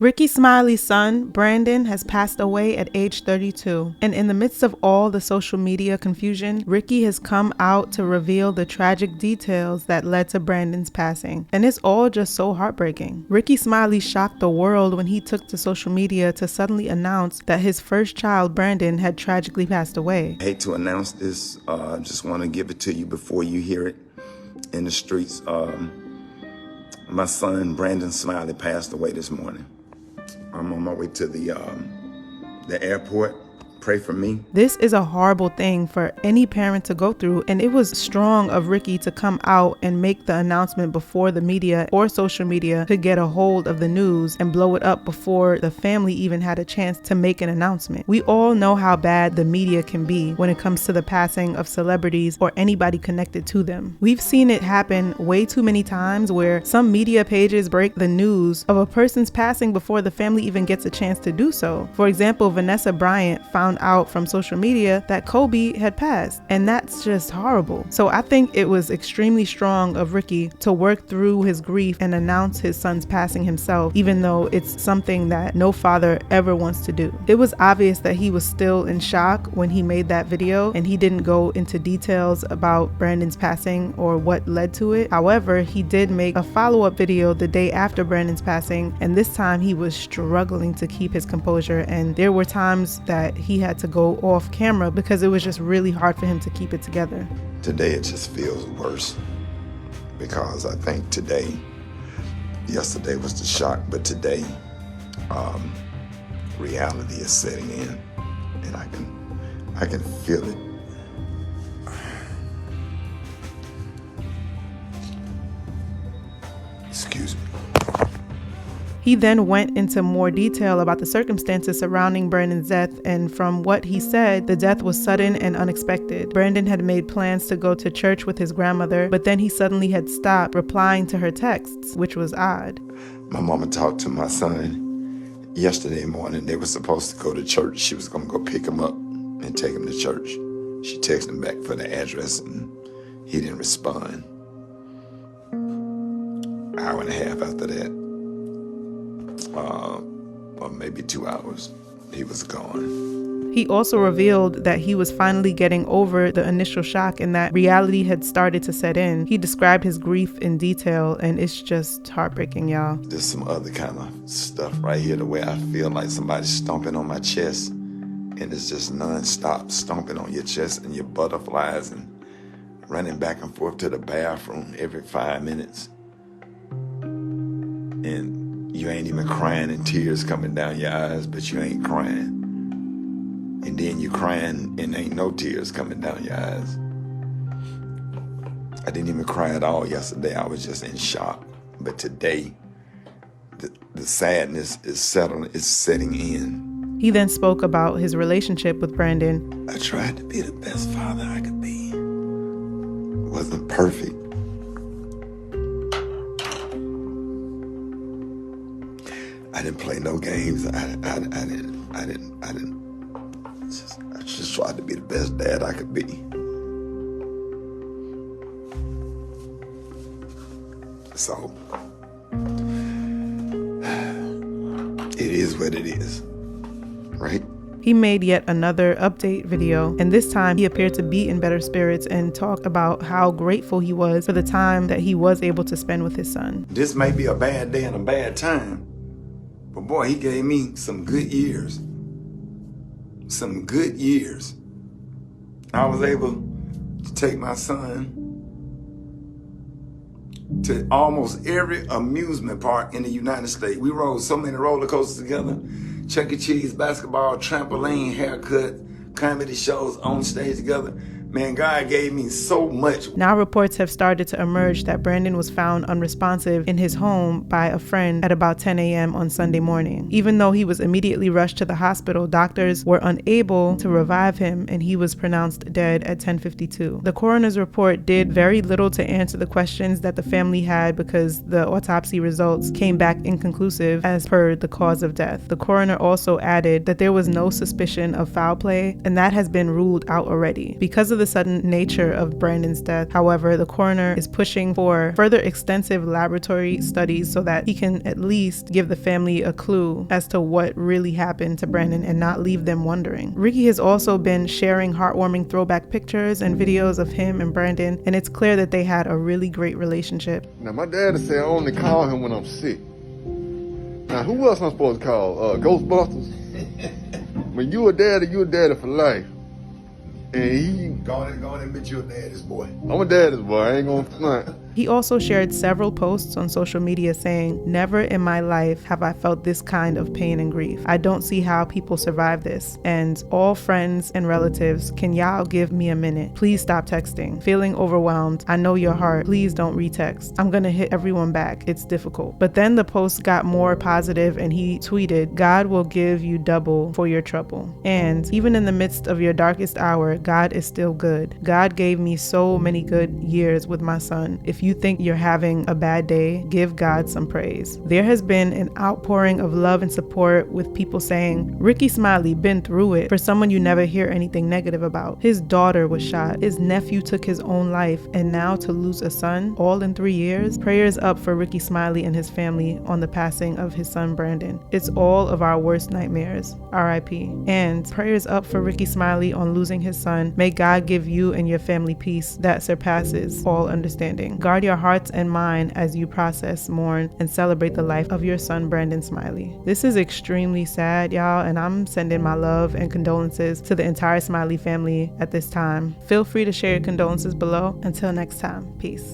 Rickey Smiley's son, Brandon, has passed away at age 32. And in the midst of all the social media confusion, Rickey has come out to reveal the tragic details that led to Brandon's passing. And it's all just so heartbreaking. Rickey Smiley shocked the world when he took to social media to suddenly announce that his first child, Brandon, had tragically passed away. I hate to announce this, just want to give it to you before you hear it in the streets. My son, Brandon Smiley, passed away this morning. I'm on my way to the airport. Pray for me. This is a horrible thing for any parent to go through, and it was strong of Rickey to come out and make the announcement before the media or social media could get a hold of the news and blow it up before the family even had a chance to make an announcement. We all know how bad the media can be when it comes to the passing of celebrities or anybody connected to them. We've seen it happen way too many times where some media pages break the news of a person's passing before the family even gets a chance to do so. For example, Vanessa Bryant found out from social media that Kobe had passed, and that's just horrible. So I think it was extremely strong of Rickey to work through his grief and announce his son's passing himself, even though it's something that no father ever wants to do. It was obvious that he was still in shock when he made that video, and he didn't go into details about Brandon's passing or what led to it. However, he did make a follow-up video the day after Brandon's passing, and this time he was struggling to keep his composure, and there were times that he had to go off camera because it was just really hard for him to keep it together. Today it just feels worse because I think yesterday was the shock, but today reality is setting in, and I can feel it. Excuse me. He then went into more detail about the circumstances surrounding Brandon's death, and from what he said, the death was sudden and unexpected. Brandon had made plans to go to church with his grandmother, but then he suddenly had stopped replying to her texts, which was odd. My mama talked to my son yesterday morning. They were supposed to go to church. She was going to go pick him up and take him to church. She texted him back for the address, and he didn't respond. An hour and a half after that, or maybe 2 hours, he was gone. He also revealed that he was finally getting over the initial shock and that reality had started to set in. He described his grief in detail, and it's just heartbreaking, y'all. There's some other kind of stuff right here, the way I feel like somebody's stomping on my chest, and it's just non-stop stomping on your chest, and your butterflies and running back and forth to the bathroom every 5 minutes. And you ain't even crying and tears coming down your eyes, but you ain't crying. And then you crying and ain't no tears coming down your eyes. I didn't even cry at all yesterday. I was just in shock. But today, the sadness is setting in. He then spoke about his relationship with Brandon. I tried to be the best father I could be. Wasn't perfect. I didn't play no games. I just tried to be the best dad I could be. So, it is what it is, right? He made yet another update video, and this time he appeared to be in better spirits and talked about how grateful he was for the time that he was able to spend with his son. This may be a bad day and a bad time, but boy, he gave me some good years. Some good years. I was able to take my son to almost every amusement park in the United States. We rode so many roller coasters together. Chuck E. Cheese, basketball, trampoline, haircut, comedy shows on stage together. Man, God gave me so much. Now reports have started to emerge that Brandon was found unresponsive in his home by a friend at about 10 a.m. on Sunday morning. Even though he was immediately rushed to the hospital, doctors were unable to revive him, and he was pronounced dead at 10:52. The coroner's report did very little to answer the questions that the family had because the autopsy results came back inconclusive as per the cause of death. The coroner also added that there was no suspicion of foul play, and that has been ruled out already. Because of the sudden nature of Brandon's death, however, the coroner is pushing for further extensive laboratory studies so that he can at least give the family a clue as to what really happened to Brandon and not leave them wondering. Rickey has also been sharing heartwarming throwback pictures and videos of him and Brandon, and it's clear that they had a really great relationship. Now, my daddy said I only call him when I'm sick. Now, who else I'm supposed to call? Ghostbusters? When you a daddy for life. And he... Go on and admit you're a daddy's boy. I'm a daddy's boy, I ain't gonna front. He also shared several posts on social media saying, "Never in my life have I felt this kind of pain and grief. I don't see how people survive this. And all friends and relatives, can y'all give me a minute? Please stop texting. Feeling overwhelmed. I know your heart. Please don't retext. I'm gonna hit everyone back. It's difficult." But then the post got more positive and he tweeted, "God will give you double for your trouble. And even in the midst of your darkest hour, God is still good. God gave me so many good years with my son. If you think you're having a bad day, give God some praise." There has been an outpouring of love and support with people saying, "Rickey Smiley been through it." For someone you never hear anything negative about. His daughter was shot. His nephew took his own life. And now to lose a son, all in 3 years? Prayers up for Rickey Smiley and his family on the passing of his son Brandon. It's all of our worst nightmares. R.I.P. And prayers up for Rickey Smiley on losing his son. May God give you and your family peace that surpasses all understanding. Guard your hearts and mind as you process, mourn, and celebrate the life of your son Brandon Smiley. This is extremely sad, y'all, and I'm sending my love and condolences to the entire Smiley family at this time. Feel free to share your condolences below. Until next time, peace.